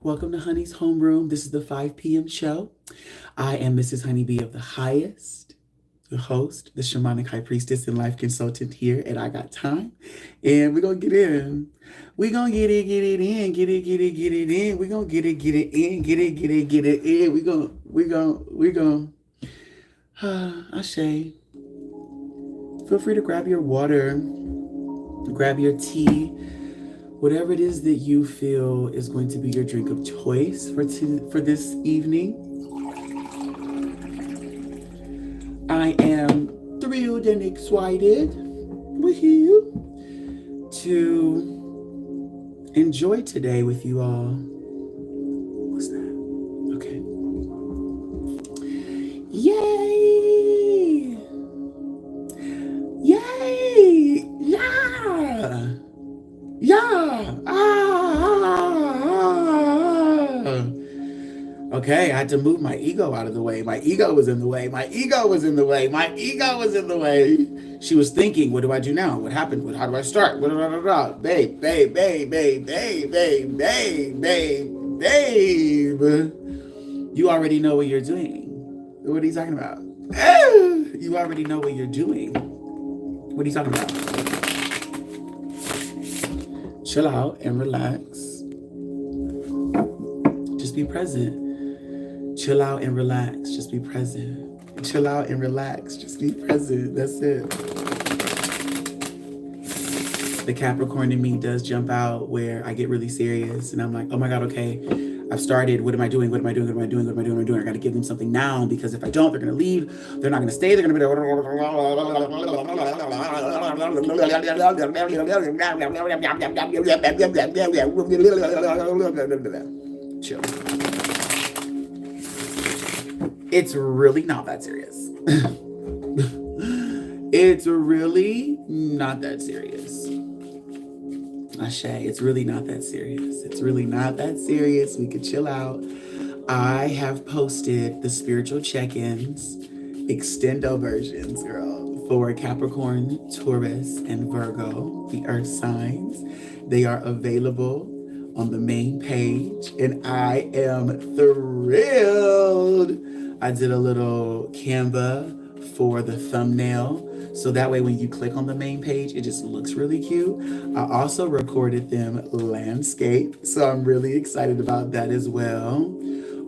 Welcome to Honey's Homeroom. This is the 5 p.m. show. I am Mrs. Honeybee of the Highest, the host, the shamanic high priestess and life consultant here at EyeGotThyme. And we're going to get in. We're going to get it in, get it in. We're going to get it in, get it in. We're going Ashe. Feel free to grab your water, grab your tea, whatever it is that you feel is going to be your drink of choice for this evening. I am thrilled and excited with you to enjoy today with you all. What's that? Okay. Yay! Yay! Yeah! Yeah! Okay, I had to move my ego out of the way. My ego was in the way. She was thinking, what do I do now? What happened? How do I start? Babe. You already know what you're doing. What are you talking about? You already know what you're doing. What are you talking about? Chill out and relax. Just be present. Chill out and relax. Just be present. Chill out and relax. Just be present. That's it. The Capricorn in me does jump out where I get really serious and I'm like, oh my God, okay, I've started. What am I doing? I got to give them something now, because if I don't, they're going to leave. They're not going to stay. They're going to be chill. It's really not that serious. It's really not that serious. Ashe, it's really not that serious. We could chill out. I have posted the spiritual check-ins, extendo versions, girl, for Capricorn, Taurus, and Virgo, the earth signs. They are available on the main page, and I am thrilled. I did a little Canva for the thumbnail, so that way when you click on the main page, it just looks really cute. I also recorded them landscape, so I'm really excited about that as well.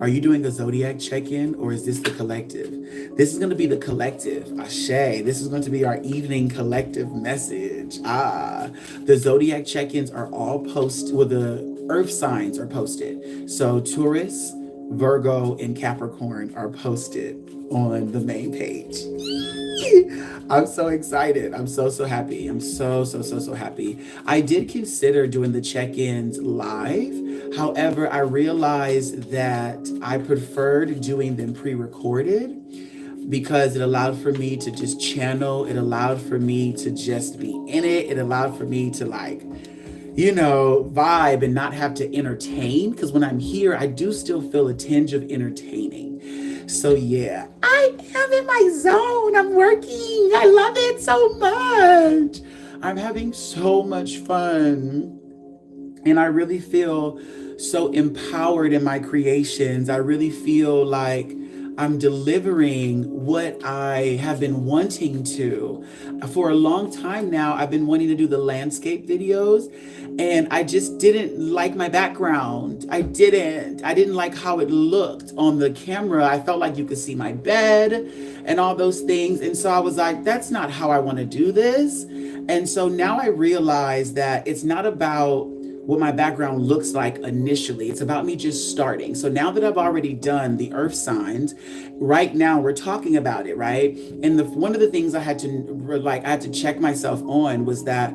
Are you doing a zodiac check-in, or is this the collective? This is going to be the collective. Ashe. This is going to be our evening collective message. The zodiac check-ins are all posted, well, the earth signs are posted. So Taurus, Virgo, and Capricorn are posted on the main page. I'm so excited. I'm so happy. I'm so happy. I did consider doing the check-ins live. However, I realized that I preferred doing them pre-recorded because it allowed for me to just channel. It allowed for me to just be in it. It allowed for me to vibe and not have to entertain. Because when I'm here, I do still feel a tinge of entertaining. So yeah, I am in my zone. I'm working. I love it so much. I'm having so much fun. And I really feel so empowered in my creations. I really feel like I'm delivering what I have been wanting to. For a long time now, I've been wanting to do the landscape videos, and I just didn't like my background. I didn't like how it looked on the camera. I felt like you could see my bed and all those things. And so I was like, that's not how I want to do this. And so now I realize that it's not about what my background looks like initially. It's about me just starting. So now that I've already done the earth signs, right now we're talking about it, right? And one of the things I had to check myself on was that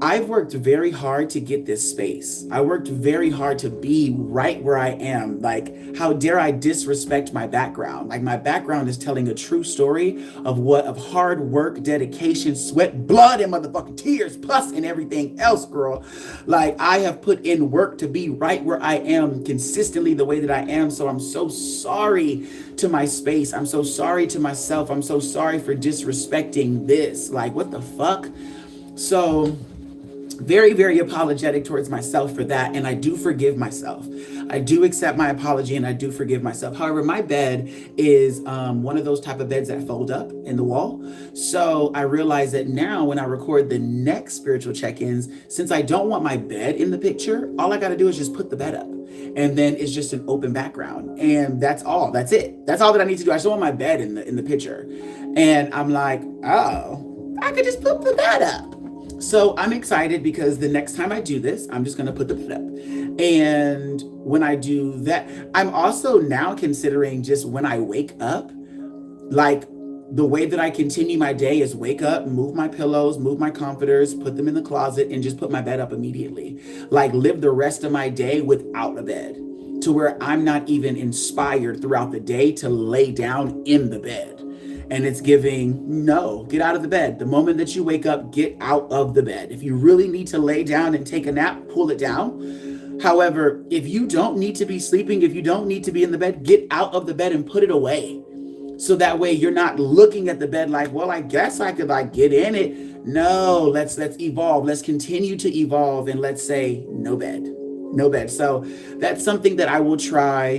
I've worked very hard to get this space. I worked very hard to be right where I am. Like, how dare I disrespect my background? Like, my background is telling a true story of hard work, dedication, sweat, blood, and motherfucking tears, plus and everything else, girl. Like, I have put in work to be right where I am consistently the way that I am. So I'm so sorry to my space. I'm so sorry to myself. I'm so sorry for disrespecting this. Like, what the fuck? So very, very apologetic towards myself for that. And I do forgive myself. I do accept my apology and I do forgive myself. However, my bed is one of those type of beds that fold up in the wall. So I realize that now when I record the next spiritual check-ins, since I don't want my bed in the picture, all I got to do is just put the bed up. And then it's just an open background. And that's all. That's it. That's all that I need to do. I just want my bed in the picture. And I'm like, oh, I could just put the bed up. So I'm excited because the next time I do this, I'm just going to put the bed up. And when I do that, I'm also now considering just when I wake up, like the way that I continue my day is wake up, move my pillows, move my comforters, put them in the closet, and just put my bed up immediately. Like live the rest of my day without a bed, to where I'm not even inspired throughout the day to lay down in the bed. And it's giving, no, get out of the bed. The moment that you wake up, get out of the bed. If you really need to lay down and take a nap, pull it down. However, if you don't need to be sleeping, if you don't need to be in the bed, get out of the bed and put it away. So that way you're not looking at the bed like, well, I guess I could like get in it. No, let's evolve. Let's continue to evolve and let's say no bed, no bed. So that's something that I will try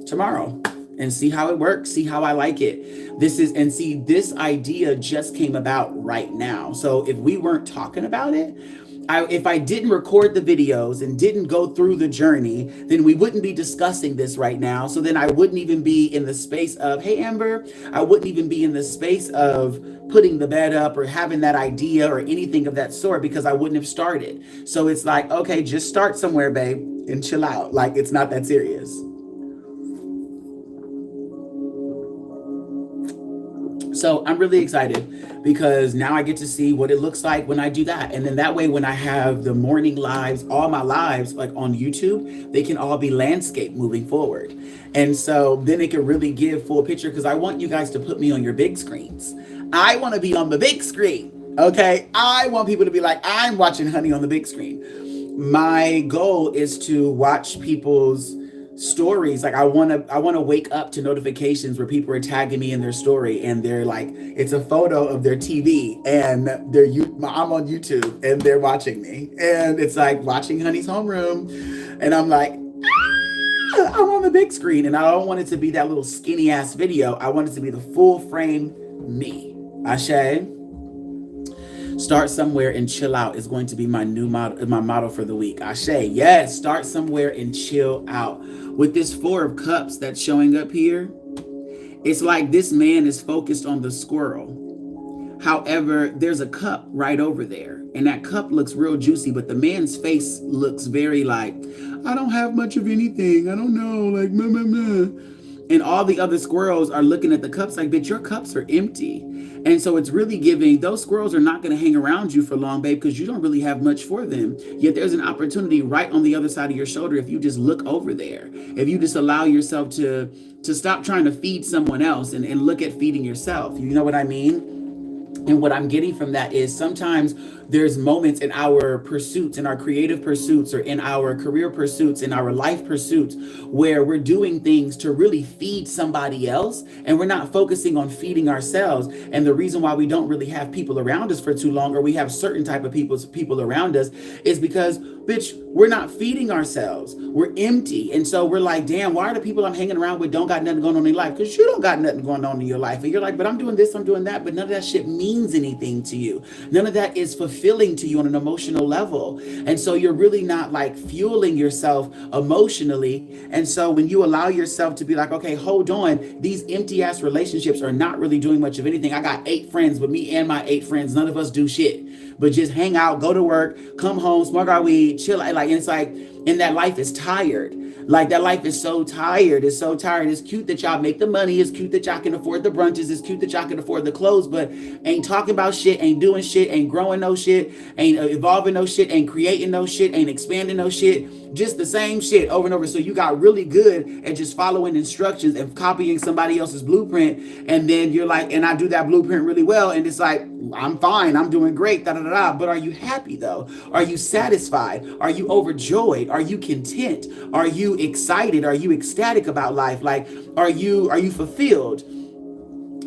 tomorrow and see how it works, see how I like it. This idea just came about right now. So if we weren't talking about it, if I didn't record the videos and didn't go through the journey, then we wouldn't be discussing this right now. So then I wouldn't even be in the space of, hey, Amber, I wouldn't even be in the space of putting the bed up or having that idea or anything of that sort, because I wouldn't have started. So it's like, okay, just start somewhere, babe, and chill out. Like, it's not that serious. So I'm really excited because now I get to see what it looks like when I do that. And then that way, when I have the morning lives, all my lives, like on YouTube, they can all be landscape moving forward. And so then it can really give full picture, because I want you guys to put me on your big screens. I want to be on the big screen. Okay. I want people to be like, I'm watching Honey on the big screen. My goal is to watch people's stories. Like I want to wake up to notifications where people are tagging me in their story and they're like, it's a photo of their TV and I'm on YouTube and they're watching me, and it's like watching Honey's Homeroom, and I'm like, I'm on the big screen. And I don't want it to be that little skinny ass video. I want it to be the full frame me. Ashe. Start somewhere and chill out is going to be my new motto, my motto for the week. Ashe, yes, start somewhere and chill out. With this 4 of Cups that's showing up here, it's like this man is focused on the squirrel. However, there's a cup right over there, and that cup looks real juicy, but the man's face looks very like, I don't have much of anything. I don't know, like, meh, meh, meh. And all the other squirrels are looking at the cups like, bitch, your cups are empty. And so it's really giving, those squirrels are not going to hang around you for long, babe, because you don't really have much for them. Yet there's an opportunity right on the other side of your shoulder if you just look over there. If you just allow yourself to stop trying to feed someone else and look at feeding yourself. You know what I mean? And what I'm getting from that is sometimes there's moments in our pursuits, in our creative pursuits, or in our career pursuits, in our life pursuits, where we're doing things to really feed somebody else, and we're not focusing on feeding ourselves. And the reason why we don't really have people around us for too long, or we have certain type of people around us, is because, bitch, we're not feeding ourselves. We're empty. And so we're like, damn, why are the people I'm hanging around with don't got nothing going on in their life? Because you don't got nothing going on in your life. And you're like, but I'm doing this, I'm doing that. But none of that shit means anything to you. None of that is fulfilling to you on an emotional level. And so you're really not like fueling yourself emotionally. And so when you allow yourself to be like, okay, hold on, these empty ass relationships are not really doing much of anything. I got 8 friends, but me and my 8 friends, none of us do shit, but just hang out, go to work, come home, smoke our weed, chill. Like, and it's like, and that life is tired. Like that life is so tired. It's so tired. It's cute that y'all make the money. It's cute that y'all can afford the brunches. It's cute that y'all can afford the clothes, but ain't talking about shit, ain't doing shit, ain't growing no shit, ain't evolving no shit, ain't creating no shit, ain't expanding no shit. Just the same shit over and over. So you got really good at just following instructions and copying somebody else's blueprint. And then you're like, and I do that blueprint really well. And it's like, I'm fine. I'm doing great. Da, da, da, da. But are you happy though? Are you satisfied? Are you overjoyed? Are you content? Are you excited? Are you ecstatic about life? Like, are you fulfilled?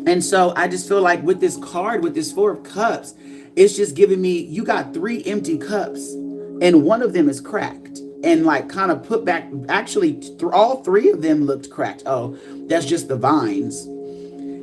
And so I just feel like with this card, with this 4 of Cups, It's just giving me, you got 3 empty cups and one of them is cracked and like kind of put back. Actually, all 3 of them looked cracked. Oh, that's just the vines.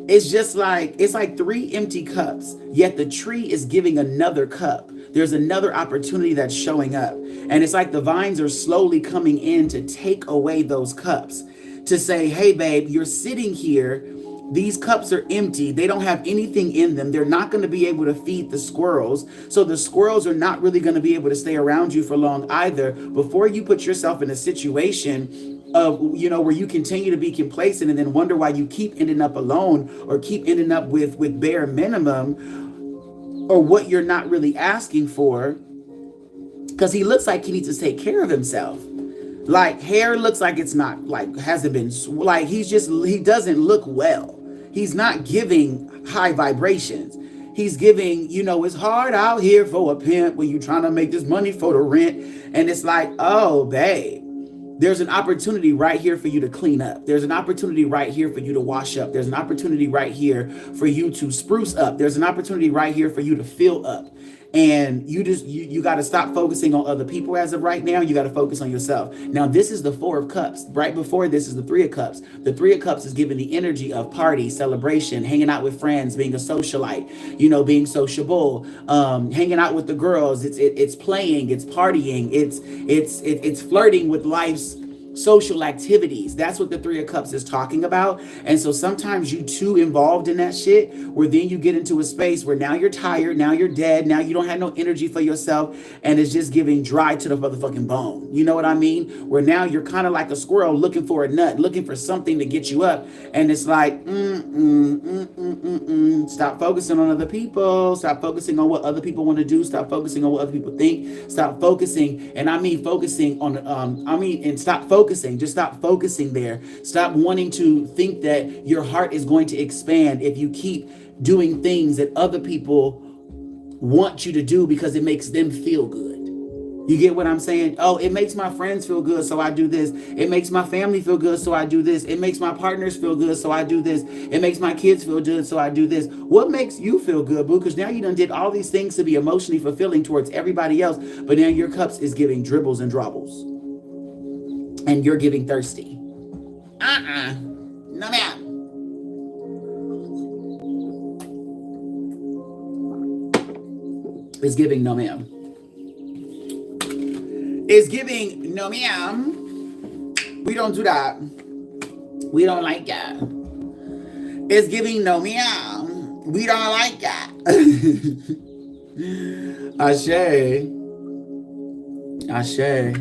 It's just like, it's like 3 empty cups, yet the tree is giving another cup. There's another opportunity that's showing up. And it's like the vines are slowly coming in to take away those cups, to say, hey, babe, you're sitting here. These cups are empty. They don't have anything in them. They're not going to be able to feed the squirrels. So the squirrels are not really going to be able to stay around you for long either. Before you put yourself in a situation of, where you continue to be complacent and then wonder why you keep ending up alone or keep ending up with bare minimum or what you're not really asking for, because he looks like he needs to take care of himself. Like, hair looks like it's not, like, hasn't been, like, he doesn't look well. He's not giving high vibrations. He's giving, it's hard out here for a pimp when you're trying to make this money for the rent. And it's like, oh, babe, there's an opportunity right here for you to clean up. There's an opportunity right here for you to wash up. There's an opportunity right here for you to spruce up. There's an opportunity right here for you to fill up. And you got to stop focusing on other people as of right now. You got to focus on yourself. Now, this is the 4 of Cups. Right before this is the 3 of Cups. The 3 of Cups is giving the energy of party, celebration, hanging out with friends, being a socialite, being sociable, hanging out with the girls. It's playing, it's partying, it's flirting with life's social activities. That's what the 3 of Cups is talking about. And so sometimes you too involved in that shit, where then you get into a space where now you're tired, now you're dead, now you don't have no energy for yourself, and it's just giving dry to the motherfucking bone. You know what I mean? Where now you're kind of like a squirrel looking for a nut, looking for something to get you up, and it's like, stop focusing on other people, stop focusing on what other people want to do, stop focusing on what other people think, stop focusing, and I mean focusing on, and stop focusing. Just stop focusing there. Stop wanting to think that your heart is going to expand if you keep doing things that other people want you to do because it makes them feel good. You get what I'm saying? Oh, it makes my friends feel good, so I do this. It makes my family feel good, so I do this. It makes my partners feel good, so I do this. It makes my kids feel good, so I do this. What makes you feel good, boo? Because now you done did all these things to be emotionally fulfilling towards everybody else, but now your cups is giving dribbles and drobbles. And you're giving thirsty. No, ma'am. It's giving no, ma'am. It's giving no, ma'am. We don't do that. We don't like that. It's giving no, ma'am. We don't like that. Ashe. Ashe.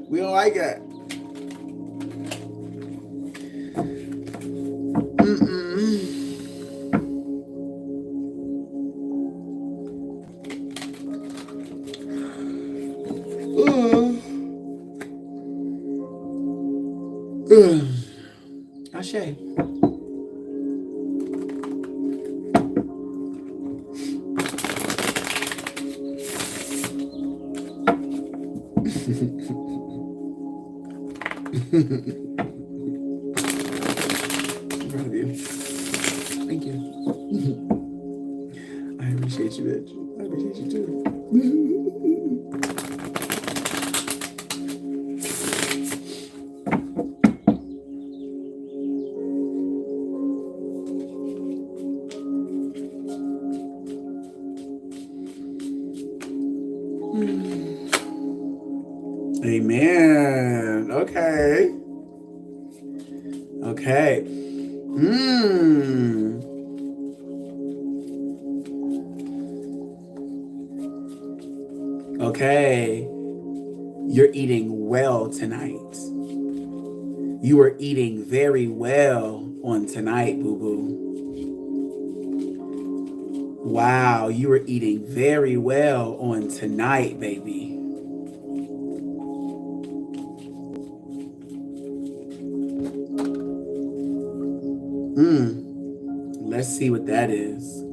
We don't like it. Ashe. I'm proud of you. Thank you. I appreciate you, bitch. I appreciate you too. Amen. Okay. Okay. Okay. You're eating well tonight. You are eating very well on tonight, boo-boo. Wow, you are eating very well on tonight, baby. see what that is.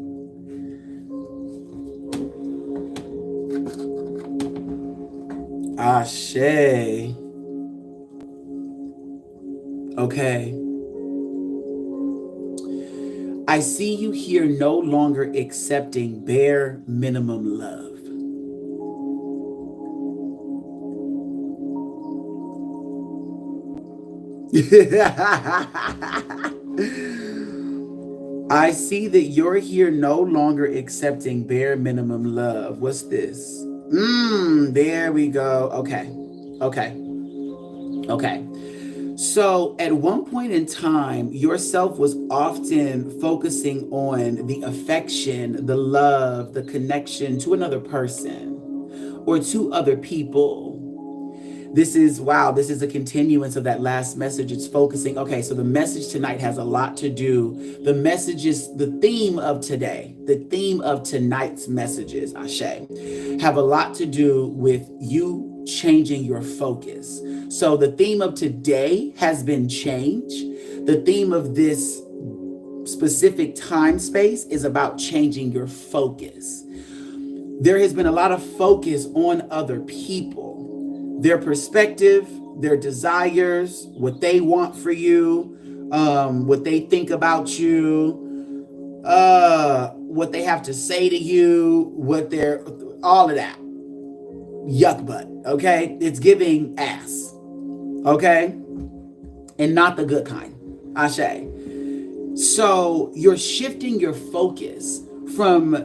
Ashe. Okay. I see you here no longer accepting bare minimum love. I see that you're here no longer accepting bare minimum love. What's this? There we go. Okay. So at one point in time, yourself was often focusing on the affection, the love, the connection to another person or to other people. This is a continuance of that last message. It's focusing. Okay, so the message tonight has a lot to do. The message is the theme of today. The theme of tonight's messages, Ashe, have a lot to do with you changing your focus. So the theme of today has been change. The theme of this specific time space is about changing your focus. There has been a lot of focus on other people, their perspective, their desires, what they want for you, what they think about you, what they have to say to you, all of that. Yuck butt, okay? It's giving ass, okay? And not the good kind, Ashe. So you're shifting your focus from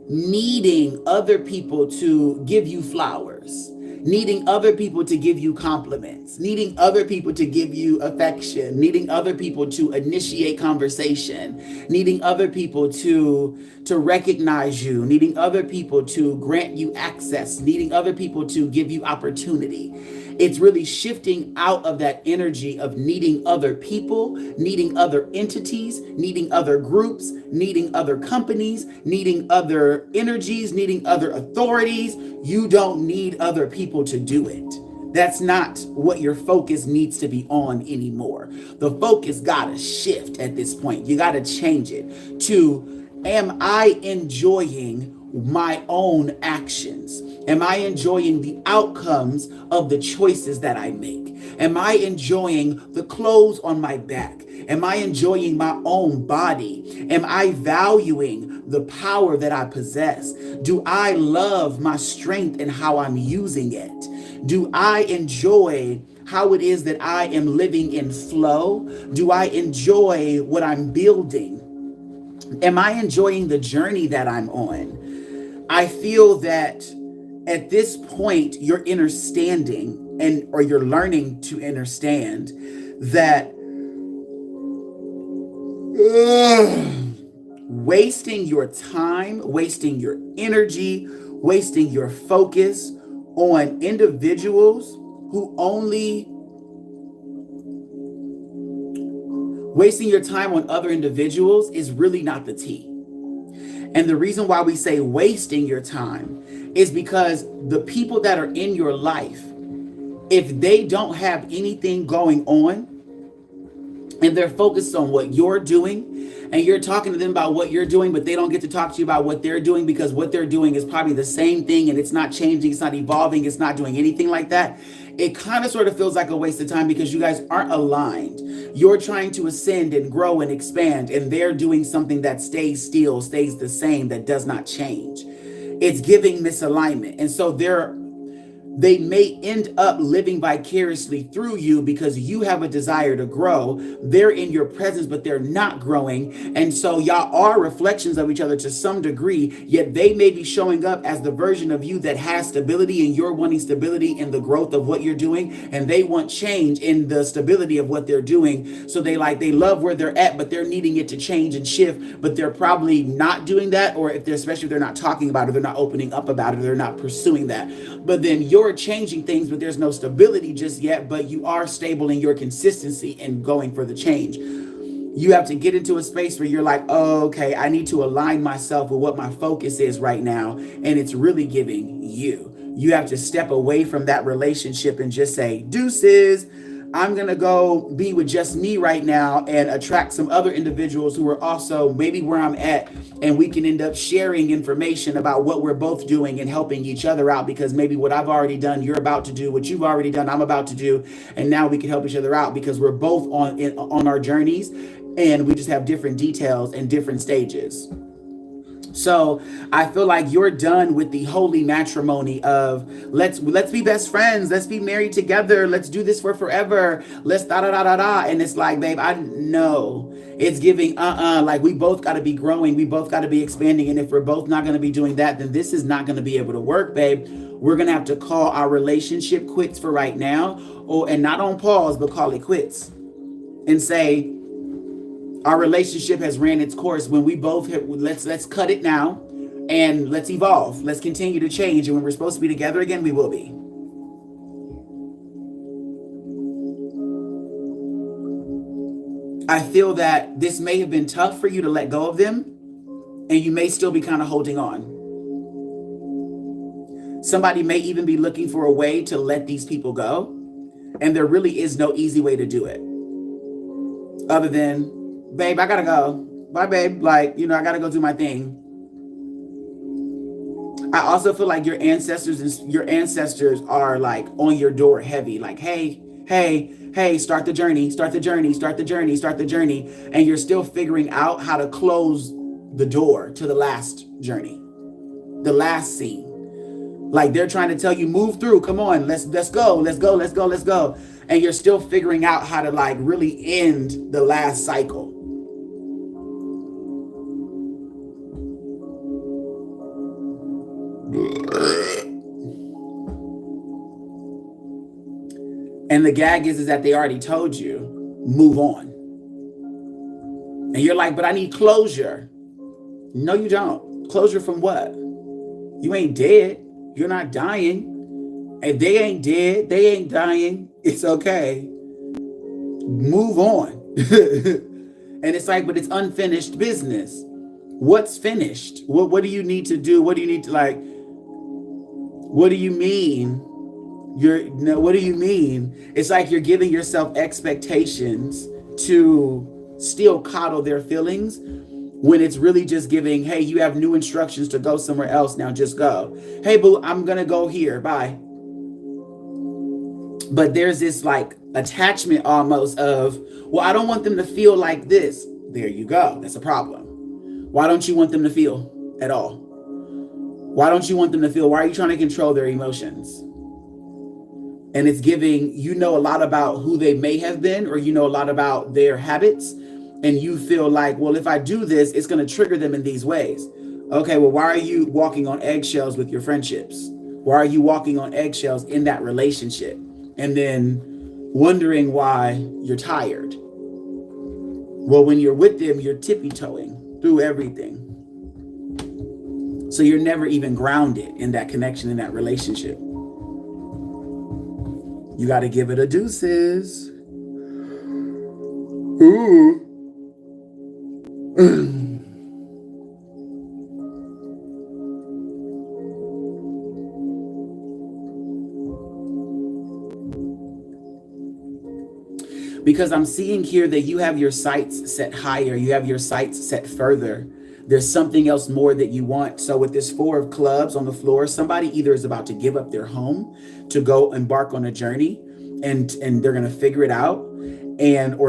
needing other people to give you flowers, needing other people to give you compliments, needing other people to give you affection, needing other people to initiate conversation, needing other people to recognize you, needing other people to grant you access, needing other people to give you opportunity. It's really shifting out of that energy of needing other people, needing other entities, needing other groups, needing other companies, needing other energies, needing other authorities. You don't need other people to do it. That's not what your focus needs to be on anymore. The focus gotta shift at this point. You gotta change it to, am I enjoying my own actions? Am I enjoying the outcomes of the choices that I make? Am I enjoying the clothes on my back? Am I enjoying my own body? Am I valuing the power that I possess? Do I love my strength and how I'm using it? Do I enjoy how it is that I am living in flow? Do I enjoy what I'm building? Am I enjoying the journey that I'm on? I feel that at this point, you're understanding or you're learning to understand that wasting your time, wasting your energy, wasting your focus on individuals who only wasting your time on other individuals is really not the tea. And the reason why we say wasting your time is because the people that are in your life, if they don't have anything going on and they're focused on what you're doing and you're talking to them about what you're doing, but they don't get to talk to you about what they're doing because what they're doing is probably the same thing and it's not changing, it's not evolving, it's not doing anything like that. It kind of sort of feels like a waste of time because you guys aren't aligned. You're trying to ascend and grow and expand, and they're doing something that stays still, stays the same, that does not change. It's giving misalignment. And so they may end up living vicariously through you because you have a desire to grow. They're in your presence, but they're not growing. And so y'all are reflections of each other to some degree, yet they may be showing up as the version of you that has stability, and you're wanting stability in the growth of what you're doing. And they want change in the stability of what they're doing. So they love where they're at, but they're needing it to change and shift, but they're probably not doing that. Or especially if they're not talking about it, they're not opening up about it, they're not pursuing that. But then you're changing things, but there's no stability just yet, but you are stable in your consistency and going for the change. You have to get into a space where you're like, oh, okay, I need to align myself with what my focus is right now, and it's really giving you. You have to step away from that relationship and just say, deuces, I'm going to go be with just me right now and attract some other individuals who are also maybe where I'm at. And we can end up sharing information about what we're both doing and helping each other out, because maybe what I've already done, you're about to do, what you've already done, I'm about to do. And now we can help each other out because we're both on our journeys, and we just have different details and different stages. So I feel like you're done with the holy matrimony of let's be best friends, let's be married together, let's do this for forever, let's da da da da da. And it's like, babe, I know it's giving like we both got to be growing, we both got to be expanding, and if we're both not going to be doing that, then this is not going to be able to work, babe. We're going to have to call our relationship quits for right now, and not on pause, but call it quits and say, our relationship has ran its course. When we both let's cut it now, and let's evolve. Let's continue to change. And when we're supposed to be together again, we will be. I feel that this may have been tough for you to let go of them, and you may still be kind of holding on. Somebody may even be looking for a way to let these people go, and there really is no easy way to do it other than, babe, I gotta go. Bye, babe. Like, I gotta go do my thing. I also feel like your ancestors are like on your door heavy. Like, hey, start the journey, start the journey, start the journey, start the journey. And you're still figuring out how to close the door to the last journey, the last scene. Like, they're trying to tell you, move through. Come on, let's go, let's go, let's go, let's go. And you're still figuring out how to like really end the last cycle. And the gag is that they already told you, move on. And you're like, but I need closure. No, you don't. Closure from what? You ain't dead. You're not dying. If they ain't dead, they ain't dying. It's okay. Move on. And it's like, but it's unfinished business. What's finished? What do you need to do? What do you need to like? What do you mean? What do you mean? It's like you're giving yourself expectations to still coddle their feelings, when it's really just giving, hey, you have new instructions to go somewhere else. Now just go. Hey, boo, I'm going to go here. Bye. But there's this like attachment almost of, well, I don't want them to feel like this. There you go. That's a problem. Why don't you want them to feel at all? Why don't you want them to feel? Why are you trying to control their emotions? And it's giving, a lot about who they may have been, or a lot about their habits. And you feel like, well, if I do this, it's going to trigger them in these ways. Okay, well, why are you walking on eggshells with your friendships? Why are you walking on eggshells in that relationship? And then wondering why you're tired. Well, when you're with them, you're tippy-toeing through everything. So you're never even grounded in that connection, in that relationship. You got to give it a deuces. Ooh. Because I'm seeing here that you have your sights set higher. You have your sights set further. There's something else more that you want. So with this 4 of clubs on the floor, somebody either is about to give up their home to go embark on a journey, and they're going to figure it out, and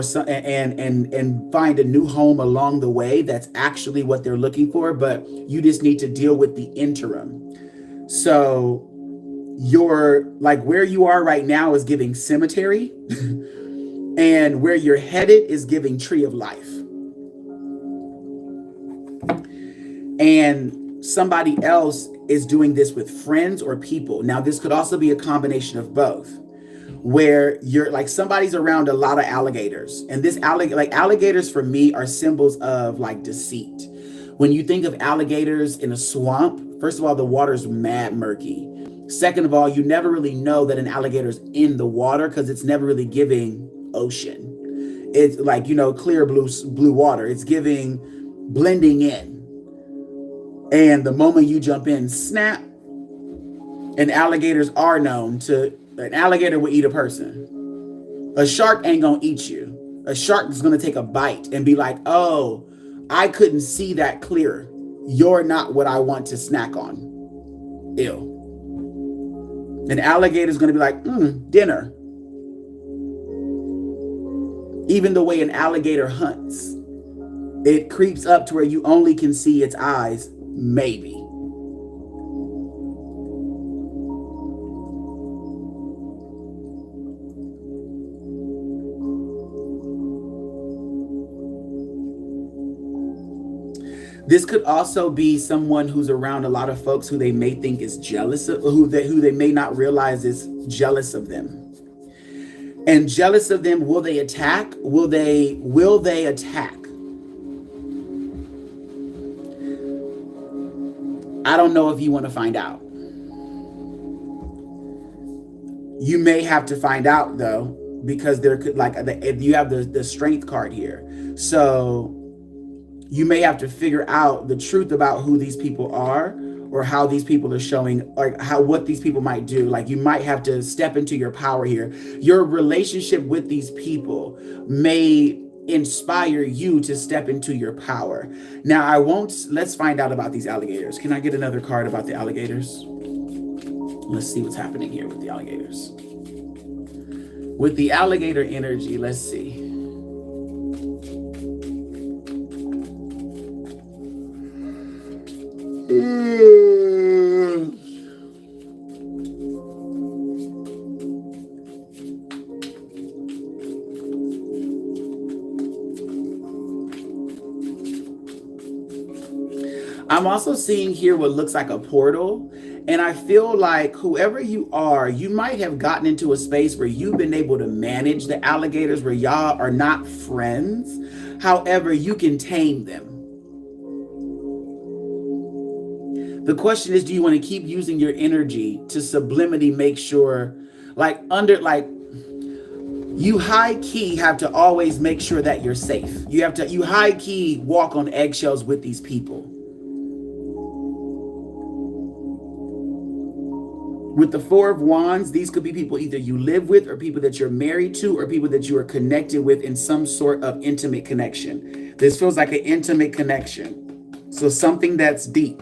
find a new home along the way. That's actually what they're looking for, but you just need to deal with the interim. So you're like, where you are right now is giving cemetery and where you're headed is giving tree of life. And somebody else is doing this with friends or people. Now, this could also be a combination of both, where you're like, somebody's around a lot of alligators. And this alligators for me are symbols of like deceit. When you think of alligators in a swamp, first of all, the water's mad murky. Second of all, you never really know that an alligator's in the water because it's never really giving ocean. It's like, clear blue water. It's giving blending in. And the moment you jump in, snap. And alligators are known to, an alligator will eat a person. A shark ain't gonna eat you. A shark is gonna take a bite and be like, oh, I couldn't see that clear. You're not what I want to snack on. Ew. An alligator is gonna be like, dinner. Even the way an alligator hunts, it creeps up to where you only can see its eyes, maybe. This could also be someone who's around a lot of folks who they may think is jealous of, who they may not realize is jealous of them. And jealous of them, will they attack? Will they attack? I don't know if you want to find out. You may have to find out though, because there could, like, if you have the strength card here. So you may have to figure out the truth about who these people are, or how these people are showing, like what these people might do. Like, you might have to step into your power here. Your relationship with these people may inspire you to step into your power. Now, let's find out about these alligators. Can I get another card about the alligators? Let's see what's happening here with the alligators. With the alligator energy, let's see. I'm also seeing here what looks like a portal. And I feel like whoever you are, you might have gotten into a space where you've been able to manage the alligators, where y'all are not friends. However, you can tame them. The question is, do you want to keep using your energy to subliminally make sure, you high key have to always make sure that you're safe. You high key walk on eggshells with these people. With the Four of Wands, these could be people either you live with, or people that you're married to, or people that you are connected with in some sort of intimate connection. This feels like an intimate connection. So something that's deep.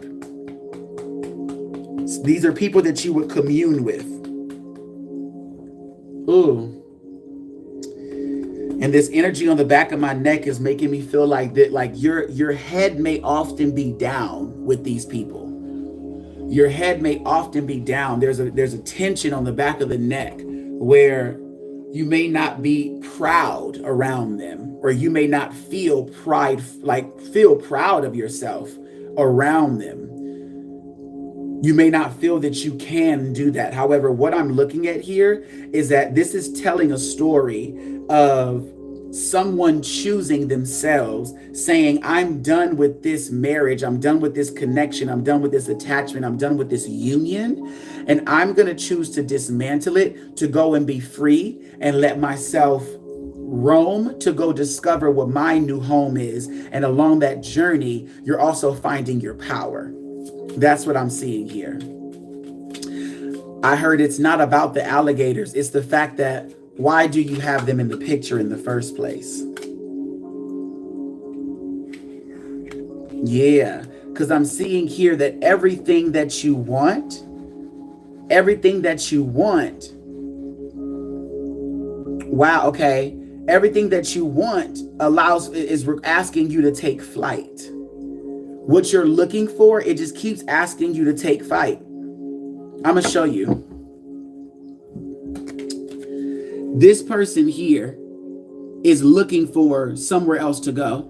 These are people that you would commune with. Ooh. And this energy on the back of my neck is making me feel like that, like your head may often be down with these people. Your head may often be down. There's a tension on the back of the neck where you may not be proud around them, or you may not feel proud of yourself around them. You may not feel that you can do that. However, what I'm looking at here is that this is telling a story of someone choosing themselves, saying, I'm done with this marriage, I'm done with this connection, I'm done with this attachment, I'm done with this union, and I'm going to choose to dismantle it, to go and be free and let myself roam, to go discover what my new home is. And along that journey, you're also finding your power. That's what I'm seeing here. I heard it's not about the alligators. It's the fact that, why do you have them in the picture in the first place? Yeah, because I'm seeing here that everything that you want, wow, okay. Everything that you want is asking you to take flight. What you're looking for, it just keeps asking you to take flight. I'm going to show you. This person here is looking for somewhere else to go.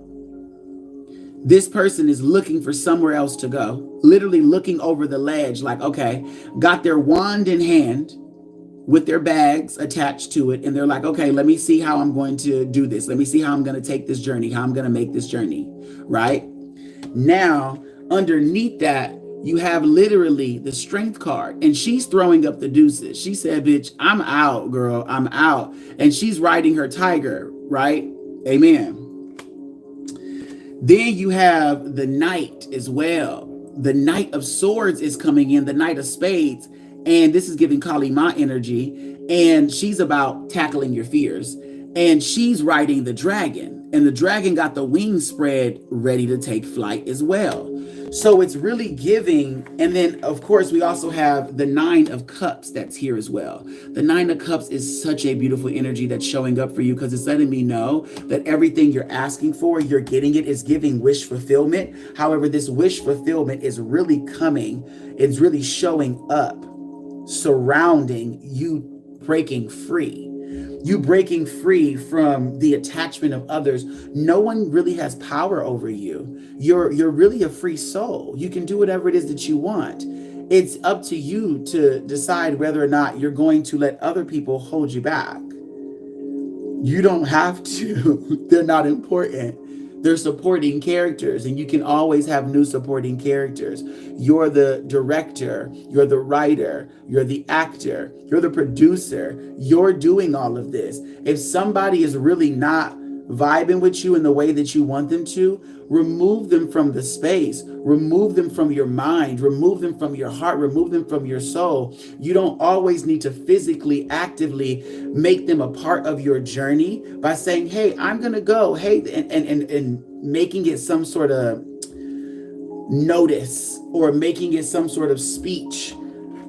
This person is looking for somewhere else to go. Literally looking over the ledge like, okay, got their wand in hand with their bags attached to it. And they're like, okay, let me see how I'm going to do this. Let me see how I'm going to take this journey, how I'm going to make this journey, right? Now, underneath that, you have literally the strength card, and she's throwing up the deuces. She said, bitch, I'm out, girl. I'm out. And she's riding her tiger, right? Amen. Then you have the Knight as well. The Knight of Swords is coming in, the Knight of Spades. And this is giving Kali Ma energy. And she's about tackling your fears. And she's riding the dragon. And the dragon got the wings spread, ready to take flight as well. So it's really giving. And then, of course, we also have the Nine of Cups that's here as well. The Nine of Cups is such a beautiful energy that's showing up for you, because it's letting me know that everything you're asking for, you're getting it. Is giving wish fulfillment. However, this wish fulfillment is really coming. It's really showing up surrounding you breaking free. You breaking free from the attachment of others. No one really has power over you. You're really a free soul. You can do whatever it is that you want. It's up to you to decide whether or not you're going to let other people hold you back. You don't have to. They're not important. They're supporting characters, and you can always have new supporting characters. You're the director, you're the writer, you're the actor, you're the producer. You're doing all of this. If somebody is really not vibing with you in the way that you want them to, remove them from the space, remove them from your mind, remove them from your heart, remove them from your soul. You don't always need to physically, actively make them a part of your journey by saying, hey, I'm going to go, hey, and making it some sort of notice or making it some sort of speech.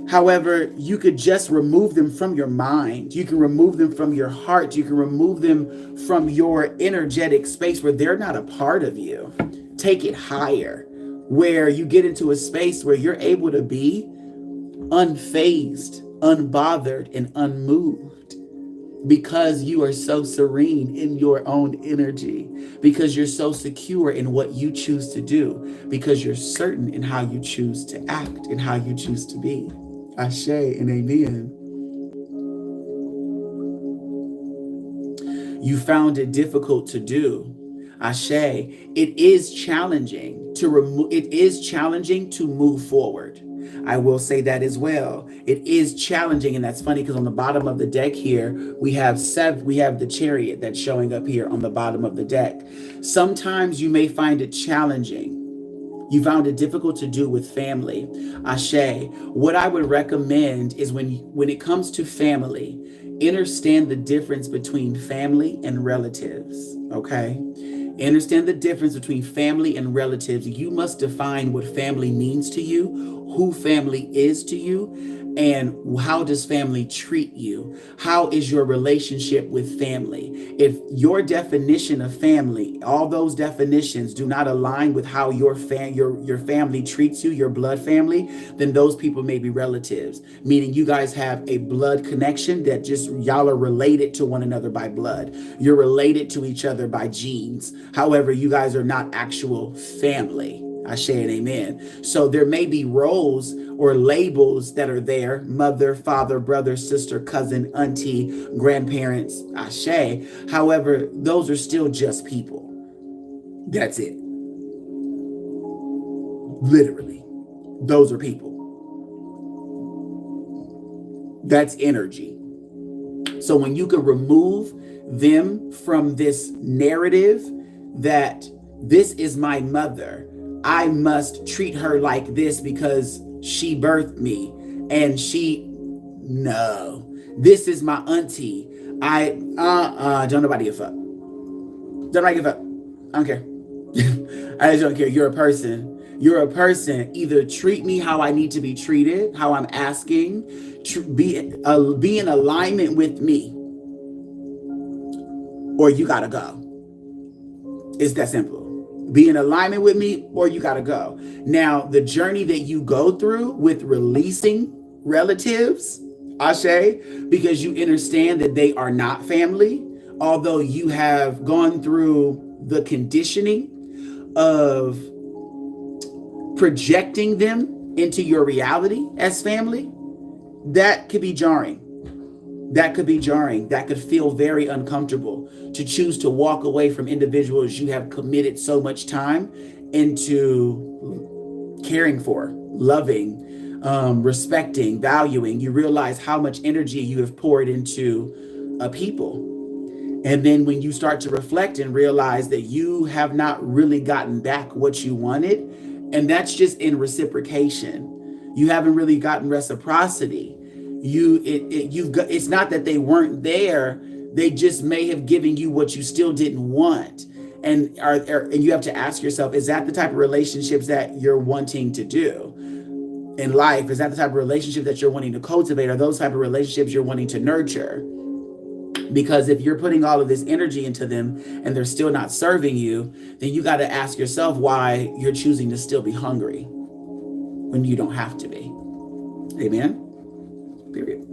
However, you could just remove them from your mind. You can remove them from your heart. You can remove them from your energetic space where they're not a part of you. Take it higher, where you get into a space where you're able to be unfazed, unbothered, and unmoved, because you are so serene in your own energy, because you're so secure in what you choose to do, because you're certain in how you choose to act and how you choose to be. Ashe and amen. You found it difficult to do. Ashe. It is challenging to remove. It is challenging to move forward. I will say that as well. It is challenging, and that's funny because on the bottom of the deck here we have the Chariot that's showing up here on the bottom of the deck. Sometimes you may find it challenging. You found it difficult to do with family. Ashe. What I would recommend is when it comes to family, understand the difference between family and relatives. Okay? Understand the difference between family and relatives. You must define what family means to you, who family is to you, and how does family treat you? How is your relationship with family? If your definition of family, all those definitions do not align with how your family treats you, your blood family, then those people may be relatives, meaning you guys have a blood connection that just y'all are related to one another by blood. You're related to each other by genes. However, you guys are not actual family. Ashe and amen. So there may be roles or labels that are there: mother, father, brother, sister, cousin, auntie, grandparents. Ashe. However, those are still just people. That's it. Literally. Those are people. That's energy. So when you can remove them from this narrative that this is my mother, I must treat her like this because she birthed me, and no, this is my auntie. Don't nobody give a fuck. Don't nobody give a fuck. I don't care. I just don't care. You're a person. You're a person. Either treat me how I need to be treated, how I'm asking, be in alignment with me, or you gotta go. It's that simple. Be in alignment with me, or you gotta go. Now, the journey that you go through with releasing relatives, Ashe, because you understand that they are not family, although you have gone through the conditioning of projecting them into your reality as family, that could be jarring. That could be jarring. That could feel very uncomfortable to choose to walk away from individuals you have committed so much time into caring for, loving, respecting, valuing. You realize how much energy you have poured into a people. And then when you start to reflect and realize that you have not really gotten back what you wanted, and that's just in reciprocation. You haven't really gotten reciprocity. It's not that they weren't there. They just may have given you what you still didn't want. And you have to ask yourself, is that the type of relationships that you're wanting to do in life? Is that the type of relationship that you're wanting to cultivate? Are those type of relationships you're wanting to nurture? Because if you're putting all of this energy into them and they're still not serving you, then you got to ask yourself why you're choosing to still be hungry when you don't have to be. Amen. Period.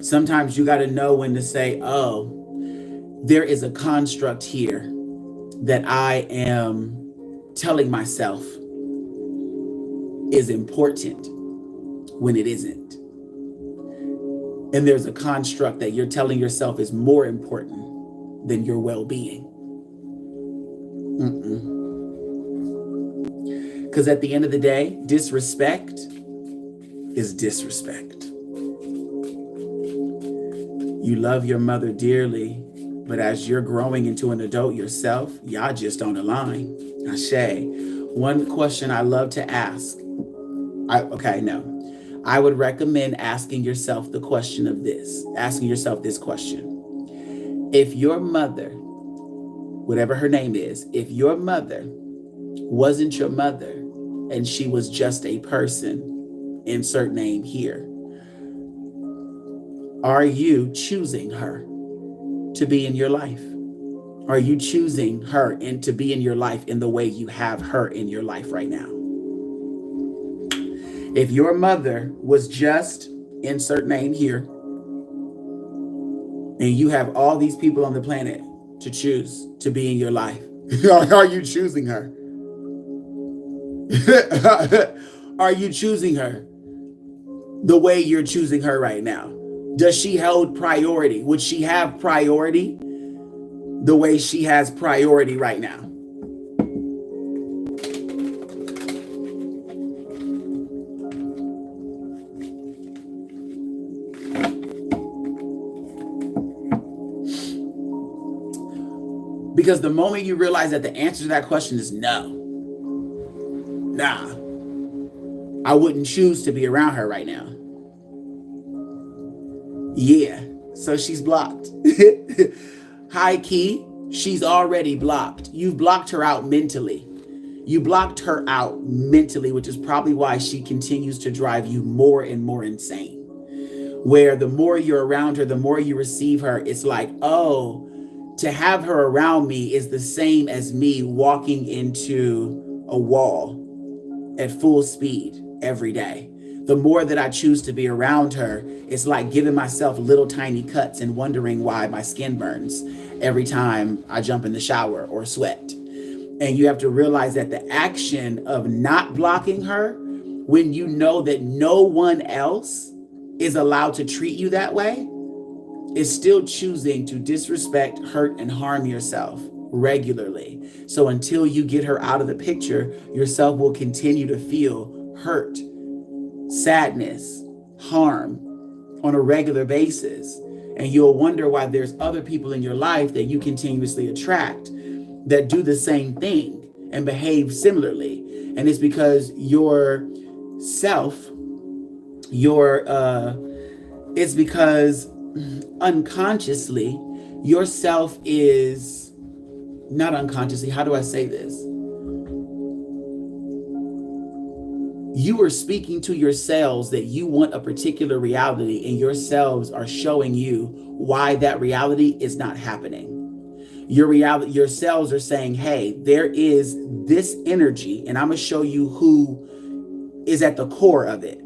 Sometimes you got to know when to say, oh, there is a construct here that I am telling myself is important when it isn't. And there's a construct that you're telling yourself is more important than your well-being. Because at the end of the day, disrespect is disrespect. You love your mother dearly, but as you're growing into an adult yourself, y'all just don't align. Ashe. One question I love to ask. I would recommend asking yourself this question. If your mother, whatever her name is, if your mother wasn't your mother and she was just a person, insert name here, are you choosing her to be in your life? Are you choosing her and to be in your life in the way you have her in your life right now? If your mother was just insert name here, and you have all these people on the planet to choose to be in your life, are you choosing her? Are you choosing her the way you're choosing her right now? Does she hold priority? Would she have priority the way she has priority right now? Because the moment you realize that the answer to that question is no, I wouldn't choose to be around her right now. Yeah, so she's blocked. High key, she's already blocked. You've blocked her out mentally. You blocked her out mentally, which is probably why she continues to drive you more and more insane. Where the more you're around her, the more you receive her, it's like, oh, to have her around me is the same as me walking into a wall at full speed every day. The more that I choose to be around her, it's like giving myself little tiny cuts and wondering why my skin burns every time I jump in the shower or sweat. And you have to realize that the action of not blocking her, when you know that no one else is allowed to treat you that way, is still choosing to disrespect, hurt, and harm yourself regularly. So until you get her out of the picture, yourself will continue to feel hurt, sadness, harm on a regular basis. And you'll wonder why there's other people in your life that you continuously attract that do the same thing and behave similarly. And it's because it's because unconsciously, yourself is not unconsciously. How do I say this? You are speaking to yourselves that you want a particular reality, and yourselves are showing you why that reality is not happening. Yourselves are saying, hey, there is this energy, and I'm going to show you who is at the core of it.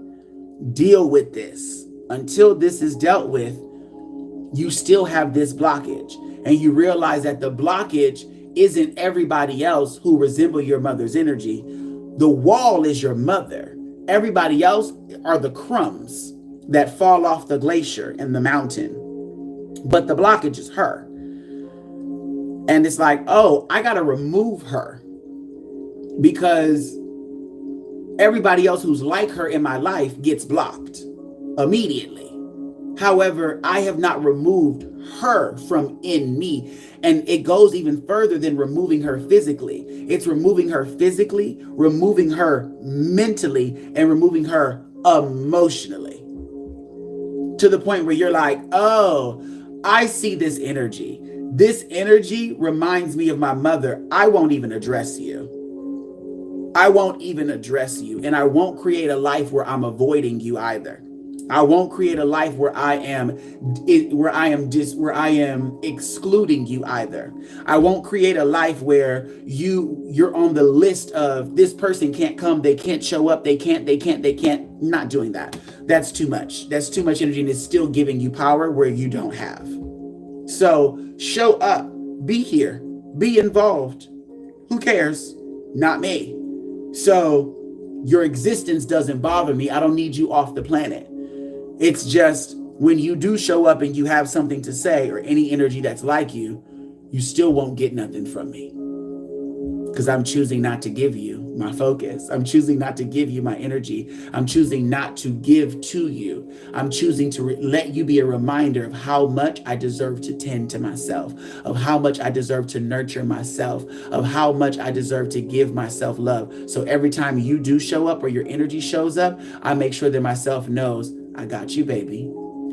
Deal with this. Until this is dealt with, you still have this blockage. And you realize that the blockage isn't everybody else who resemble your mother's energy. The wall is your mother. Everybody else are the crumbs that fall off the glacier in the mountain. But the blockage is her. And it's like, oh, I got to remove her because everybody else who's like her in my life gets blocked immediately. However, I have not removed her from in me. And it goes even further than removing her physically. It's removing her physically, removing her mentally, and removing her emotionally. To the point where you're like, oh, I see this energy. This energy reminds me of my mother. I won't even address you. I won't even address you. And I won't create a life where I'm avoiding you either. I won't create a life where I am excluding you either. I won't create a life where you're on the list of this person can't come, they can't show up, they can't. Not doing that. That's too much. That's too much energy, and it's still giving you power where you don't have. So show up, be here, be involved. Who cares? Not me. So your existence doesn't bother me. I don't need you off the planet. It's just when you do show up and you have something to say or any energy that's like you still won't get nothing from me. Because I'm choosing not to give you my focus. I'm choosing not to give you my energy. I'm choosing not to give to you. I'm choosing to let you be a reminder of how much I deserve to tend to myself, of how much I deserve to nurture myself, of how much I deserve to give myself love. So every time you do show up or your energy shows up, I make sure that myself knows, I got you, baby.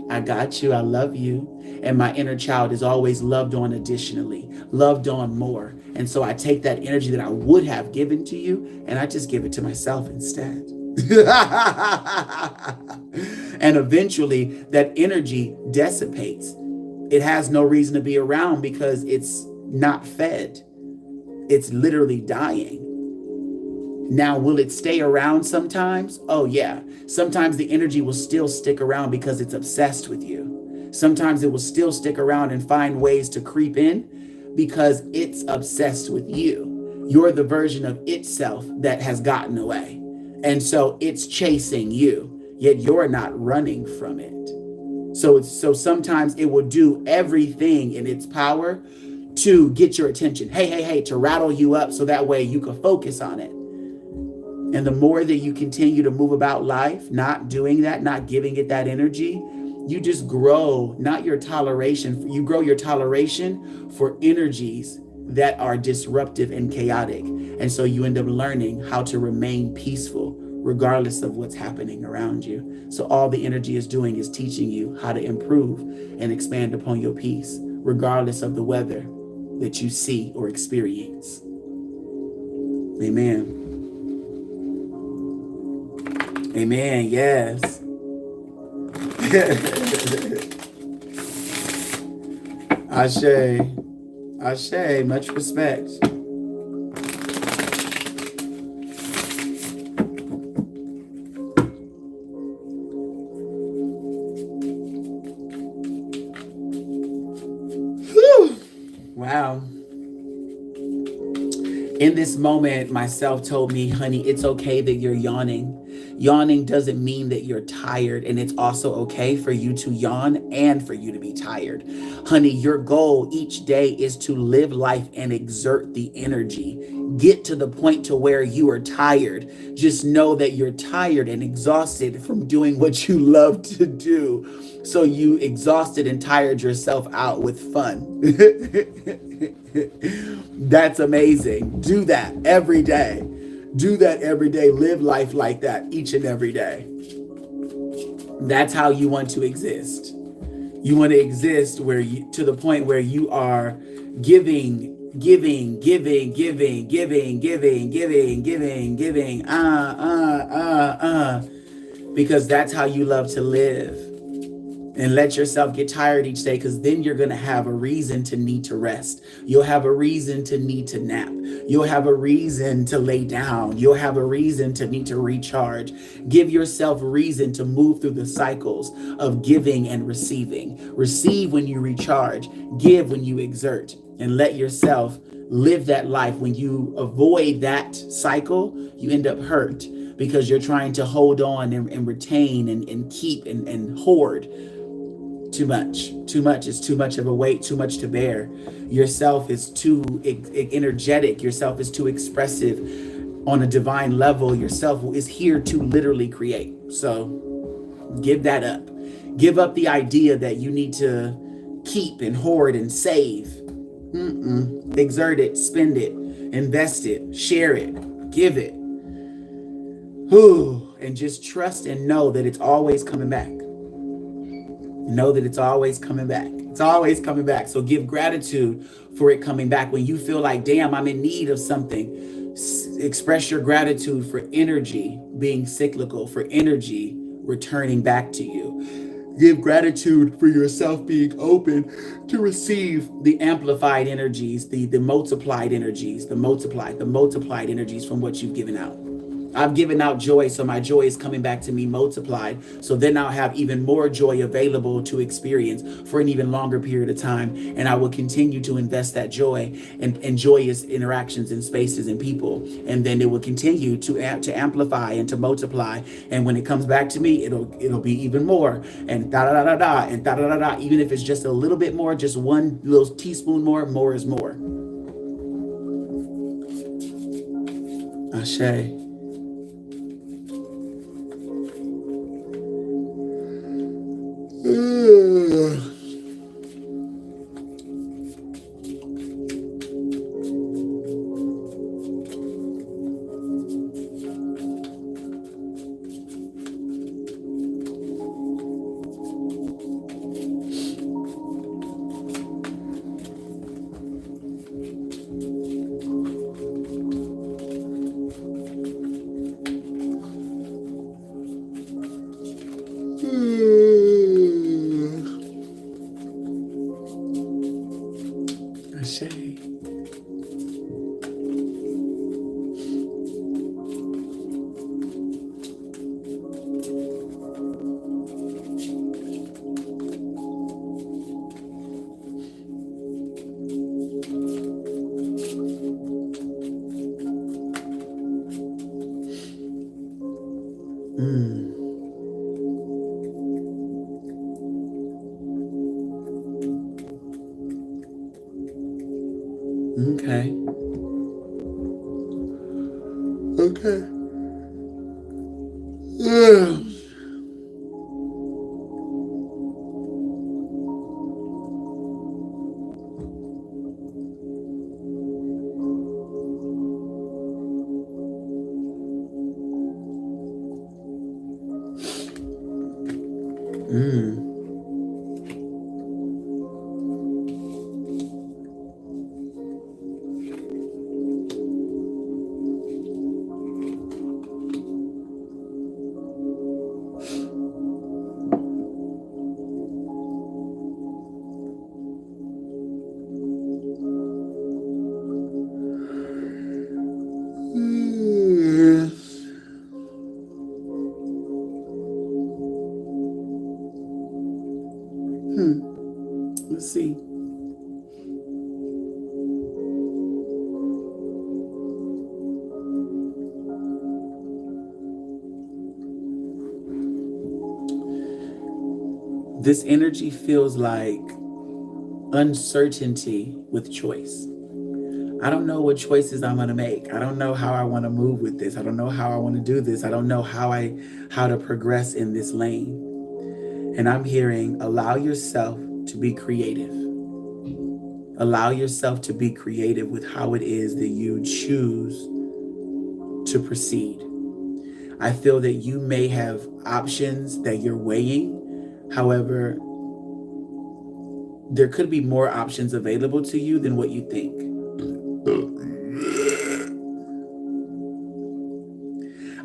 I got you. I love you. And my inner child is always loved on additionally, loved on more. And so I take that energy that I would have given to you and I just give it to myself instead. And eventually that energy dissipates. It has no reason to be around because it's not fed. It's literally dying. Now, will it stay around sometimes? Oh, yeah. Sometimes the energy will still stick around because it's obsessed with you. Sometimes it will still stick around and find ways to creep in because it's obsessed with you. You're the version of itself that has gotten away. And so it's chasing you, yet you're not running from it. So sometimes it will do everything in its power to get your attention. Hey, to rattle you up so that way you can focus on it. And the more that you continue to move about life, not doing that, not giving it that energy, you just grow, not your toleration, you grow your toleration for energies that are disruptive and chaotic. And so you end up learning how to remain peaceful regardless of what's happening around you. So all the energy is doing is teaching you how to improve and expand upon your peace, regardless of the weather that you see or experience. Amen. Amen. Yes. Ashe. Ashe. Much respect. Whew. Wow. In this moment, myself told me, honey, it's okay that you're yawning. Yawning doesn't mean that you're tired, and it's also okay for you to yawn and for you to be tired. Honey, your goal each day is to live life and exert the energy. Get to the point to where you are tired. Just know that you're tired and exhausted from doing what you love to do. So you exhausted and tired yourself out with fun. That's amazing. Do that every day. Do that every day. Live life like that each and every day. That's how you want to exist. You want to exist to the point where you are giving, because that's how you love to live. And let yourself get tired each day, because then you're going to have a reason to need to rest. You'll have a reason to need to nap. You'll have a reason to lay down. You'll have a reason to need to recharge. Give yourself reason to move through the cycles of giving and receiving. Receive when you recharge. Give when you exert. And let yourself live that life. When you avoid that cycle, you end up hurt because you're trying to hold on and retain and keep and hoard. Too much is too much of a weight, too much to bear. Yourself is too energetic. Yourself is too expressive on a divine level. Yourself is here to literally create. So give that up. Give up the idea that you need to keep and hoard and save. Exert it, spend it, invest it, share it, give it. And just trust and know that it's always coming back. Know that it's always coming back. It's always coming back. So give gratitude for it coming back. When you feel like, damn, I'm in need of something, express your gratitude for energy being cyclical, for energy returning back to you. Give gratitude for yourself being open to receive the amplified energies, the multiplied energies, the multiplied energies from what you've given out. I've given out joy, so my joy is coming back to me multiplied. So then I'll have even more joy available to experience for an even longer period of time. And I will continue to invest that joy and joyous interactions in spaces and people. And then it will continue to amplify and to multiply. And when it comes back to me, it'll be even more. And da da da da da and da da da da. Even if it's just a little bit more, just one little teaspoon more is more. Ashe. Okay. Let's see. This energy feels like uncertainty with choice. I don't know what choices I'm going to make. I don't know how I want to move with this. I don't know how I want to do this. I don't know how to progress in this lane. And I'm hearing, allow yourself to be creative. Allow yourself to be creative with how it is that you choose to proceed. I feel that you may have options that you're weighing. However, there could be more options available to you than what you think.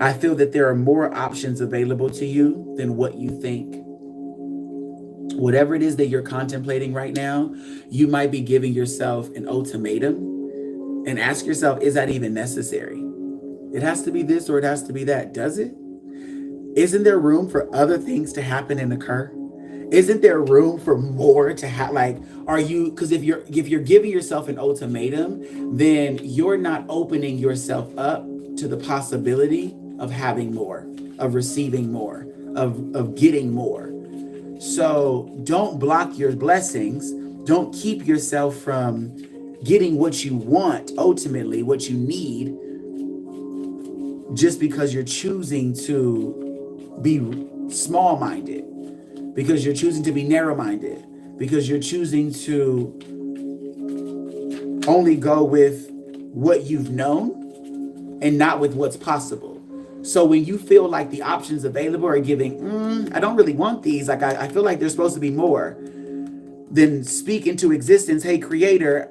I feel that there are more options available to you than what you think. Whatever it is that you're contemplating right now, you might be giving yourself an ultimatum and ask yourself, is that even necessary? It has to be this or it has to be that. Does it? Isn't there room for other things to happen and occur? Isn't there room for more to have? Because if you're giving yourself an ultimatum, then you're not opening yourself up to the possibility of having more, of receiving more, of getting more. So don't block your blessings. Don't keep yourself from getting what you want, ultimately what you need, just because you're choosing to be small-minded. because you're choosing to be narrow-minded, because you're choosing to only go with what you've known and not with what's possible. So when you feel like the options available are giving, I don't really want these, like I feel like there's supposed to be more, then speak into existence, hey, creator,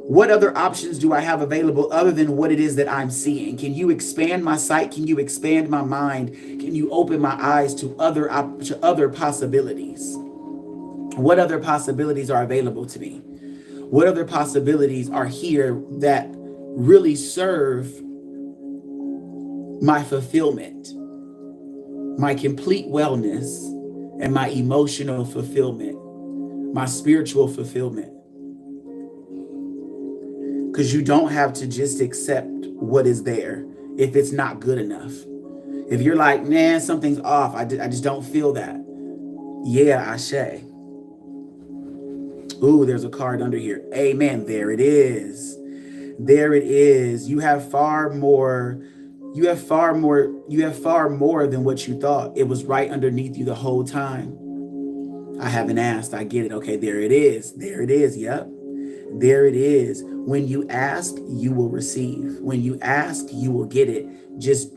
what other options do I have available other than what it is that I'm seeing? Can you expand my sight? Can you expand my mind? Can you open my eyes to other possibilities? What other possibilities are available to me? What other possibilities are here that really serve my fulfillment, my complete wellness, and my emotional fulfillment, my spiritual fulfillment? Because you don't have to just accept what is there if it's not good enough. If you're like, man, something's off, I just don't feel that. Yeah, Ashe. Ooh, there's a card under here. Amen. There it is. There it is. You have far more than what you thought. It was right underneath you the whole time. I haven't asked. I get it. Okay, there it is. There it is. Yep. There it is. When you ask, you will receive. When you ask, you will get it. Just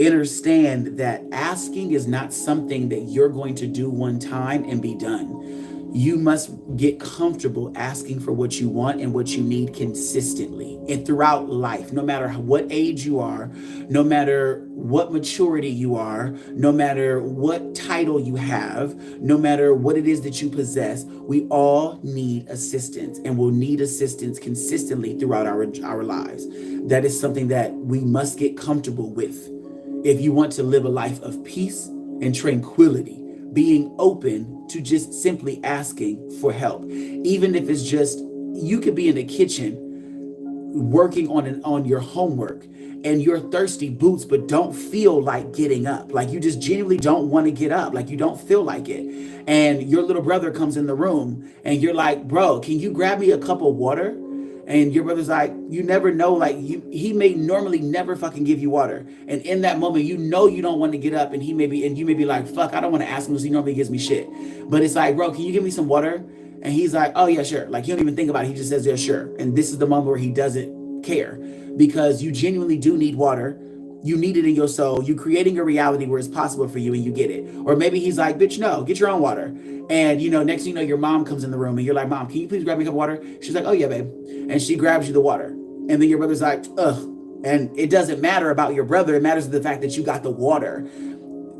understand that asking is not something that you're going to do one time and be done. You must get comfortable asking for what you want and what you need consistently and throughout life, no matter what age you are, no matter what maturity you are, no matter what title you have, no matter what it is that you possess. We all need assistance, and will need assistance consistently throughout our lives. That is something that we must get comfortable with if you want to live a life of peace and tranquility. Being open to just simply asking for help. Even if it's just, you could be in the kitchen working on your homework and you're thirsty boots, but don't feel like getting up. Like you just genuinely don't want to get up. Like you don't feel like it. And your little brother comes in the room and you're like, bro, can you grab me a cup of water? And your brother's like, you never know, like he may normally never fucking give you water. And in that moment, you know you don't want to get up, and you may be like, fuck, I don't want to ask him because he normally gives me shit. But it's like, bro, can you give me some water? And he's like, oh yeah, sure. Like, he don't even think about it. He just says, yeah, sure. And this is the moment where he doesn't care, because you genuinely do need water. You need it in your soul. You creating a reality where it's possible for you and you get it. Or maybe he's like, bitch, no, get your own water. And next thing you know, your mom comes in the room and you're like, mom, can you please grab me a cup of water? She's like, oh yeah, babe. And she grabs you the water. And then your brother's like, ugh. And it doesn't matter about your brother. It matters the fact that you got the water.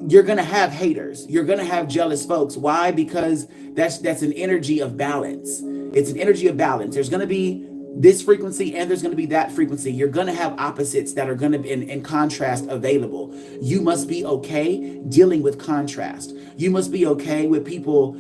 You're going to have haters. You're going to have jealous folks. Why? Because that's an energy of balance. It's an energy of balance. There's going to be this frequency and there's going to be that frequency. You're going to have opposites that are going to be in contrast available. You must be okay dealing with contrast. You must be okay with people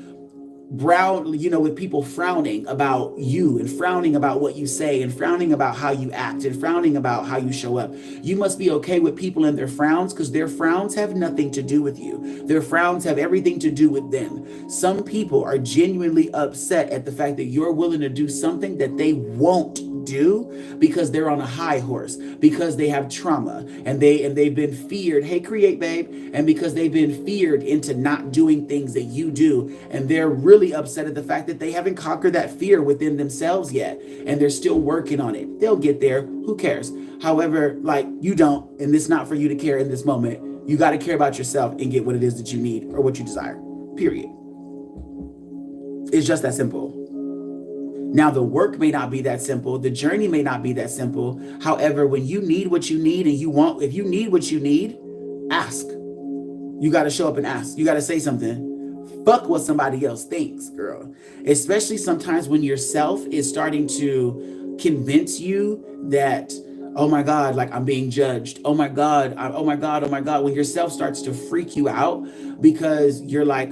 with people frowning about you and frowning about what you say and frowning about how you act and frowning about how you show up. You must be okay with people and their frowns, because their frowns have nothing to do with you. Their frowns have everything to do with them. Some people are genuinely upset at the fact that you're willing to do something that they won't do because they're on a high horse, because they have trauma and they've been feared. Hey, create, babe. And because they've been feared into not doing things that you do, and they're really upset at the fact that they haven't conquered that fear within themselves yet, and they're still working on it. They'll get there. Who cares? However, like, you don't, and it's not for you to care in this moment. You got to care about yourself and get what it is that you need or what you desire. Period. It's just that simple. Now, the work may not be that simple. The journey may not be that simple. However, when you need what you need and if you need what you need, ask. You got to show up and ask. You got to say something. Fuck what somebody else thinks, girl. Especially sometimes when yourself is starting to convince you that, oh my God, like I'm being judged. Oh my God. Oh my God. Oh my God. When yourself starts to freak you out because you're like,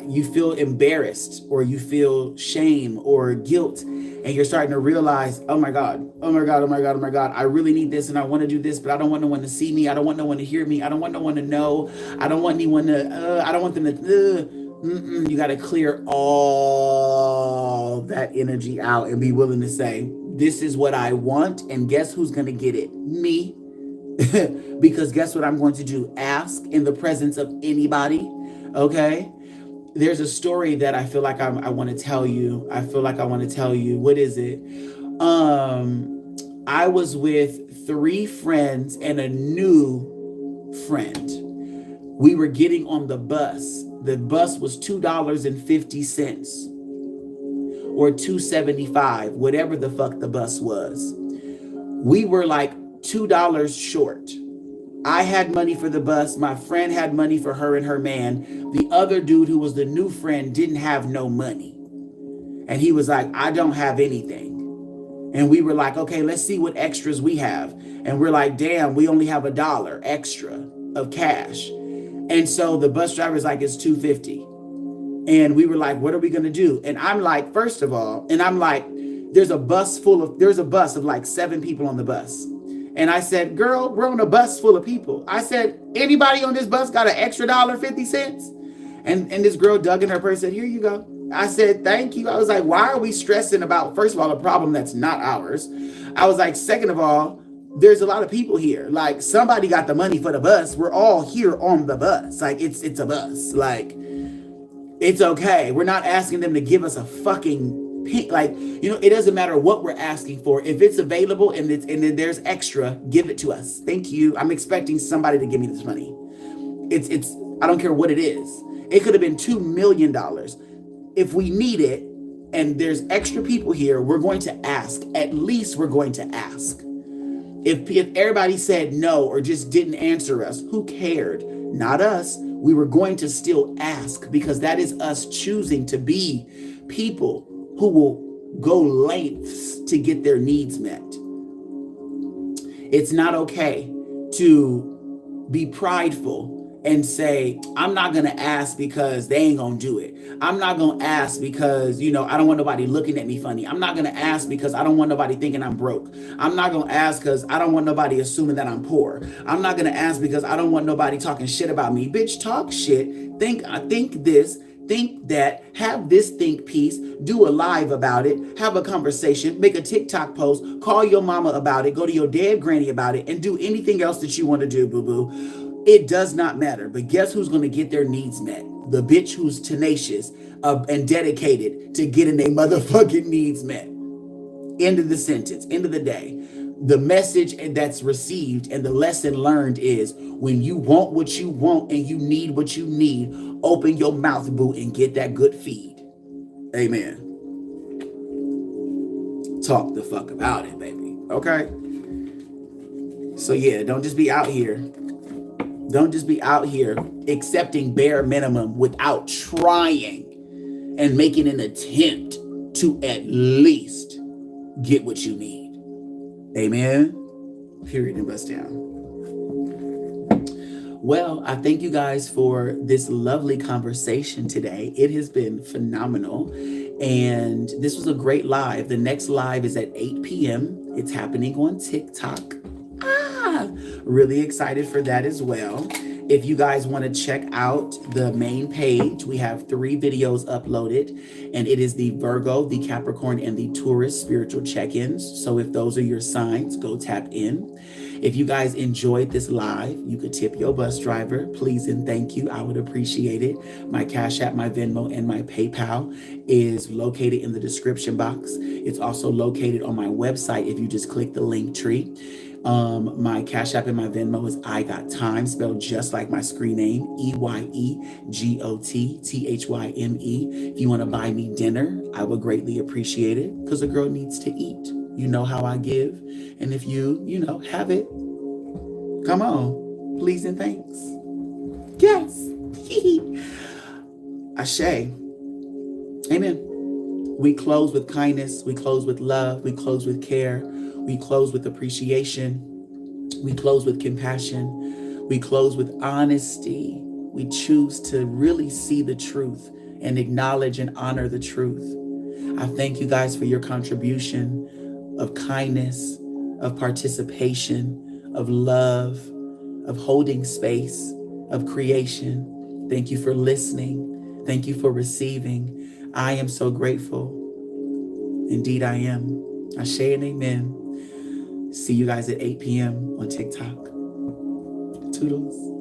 you feel embarrassed, or you feel shame or guilt, and you're starting to realize, oh my God, oh my God, oh my God, oh my God, I really need this and I want to do this, but I don't want no one to see me. I don't want no one to hear me. I don't want no one to know. I don't want anyone to, I don't want them to, you got to clear all that energy out and be willing to say, this is what I want. And guess who's going to get it? Me. Because guess what I'm going to do? Ask in the presence of anybody. Okay. There's a story that I feel like I want to tell you. I feel like I want to tell you. What is it? I was with 3 friends and a new friend. We were getting on the bus. The bus was $2.50 or $2.75, whatever the fuck the bus was. We were like $2 short. I had money for the bus. My friend had money for her and her man. The other dude, who was the new friend, didn't have no money. And he was like, I don't have anything. And we were like, okay, let's see what extras we have. And we're like, damn, we only have $1 extra of cash. And so the bus driver's like, it's $2.50. And we were like, what are we going to do? And I'm like, first of all, and I'm like, there's a bus of like 7 people on the bus. And I said, girl, we're on a bus full of people. I said, anybody on this bus got an extra $1.50? And this girl dug in her purse and said, here you go. I said, thank you. I was like, why are we stressing about, first of all, a problem that's not ours? I was like, second of all, there's a lot of people here. Like, somebody got the money for the bus. We're all here on the bus. Like, it's a bus. Like, it's okay. We're not asking them to give us a fucking pink. Like, you know, it doesn't matter what we're asking for. If it's available and then there's extra, give it to us. Thank you. I'm expecting somebody to give me this money. It's I don't care what it is. It could have been $2 million. If we need it and there's extra people here, we're going to ask. At least we're going to ask. If everybody said no or just didn't answer us, who cared? Not us. We were going to still ask, because that is us choosing to be people who will go lengths to get their needs met. It's not okay to be prideful and say, I'm not going to ask because they ain't going to do it. I'm not going to ask because, you know, I don't want nobody looking at me funny. I'm not going to ask because I don't want nobody thinking I'm broke. I'm not going to ask because I don't want nobody assuming that I'm poor. I'm not going to ask because I don't want nobody talking shit about me. Bitch, talk shit. Think this. Think that, have this think piece, do a live about it, have a conversation, make a TikTok post, call your mama about it, go to your dad granny about it, and do anything else that you want to do, boo-boo. It does not matter. But guess who's going to get their needs met? The bitch who's tenacious and dedicated to getting their motherfucking needs met. End of the sentence. End of the day. The message that's received and the lesson learned is, when you want what you want and you need what you need, open your mouth, boo, and get that good feed. Amen. Talk the fuck about it, baby. Okay? So yeah, don't just be out here. Don't just be out here accepting bare minimum without trying and making an attempt to at least get what you need. Amen. Period and bust down. Well, I thank you guys for this lovely conversation today. It has been phenomenal. And this was a great live. The next live is at 8 p.m. It's happening on TikTok. Really excited for that as well. If you guys want to check out the main page, we have 3 videos uploaded, and it is the Virgo, the Capricorn, and the Taurus spiritual check-ins. So if those are your signs, go tap in. If you guys enjoyed this live, you could tip your bus driver. Please and thank you. I would appreciate it. My CashApp, my Venmo, and my PayPal is located in the description box. It's also located on my website if you just click the link tree. My CashApp and my Venmo is EyeGotThyme, spelled just like my screen name, EyeGotThyme. If you want to buy me dinner, I would greatly appreciate it, because a girl needs to eat. You know how I give. And if you have it, come on, please and thanks. Yes. Ashe. Amen. We close with kindness. We close with love. We close with care. We close with appreciation. We close with compassion. We close with honesty. We choose to really see the truth and acknowledge and honor the truth. I thank you guys for your contribution of kindness, of participation, of love, of holding space, of creation. Thank you for listening. Thank you for receiving. I am so grateful. Indeed, I am. Ashe and amen. See you guys at 8 p.m. on TikTok. Toodles.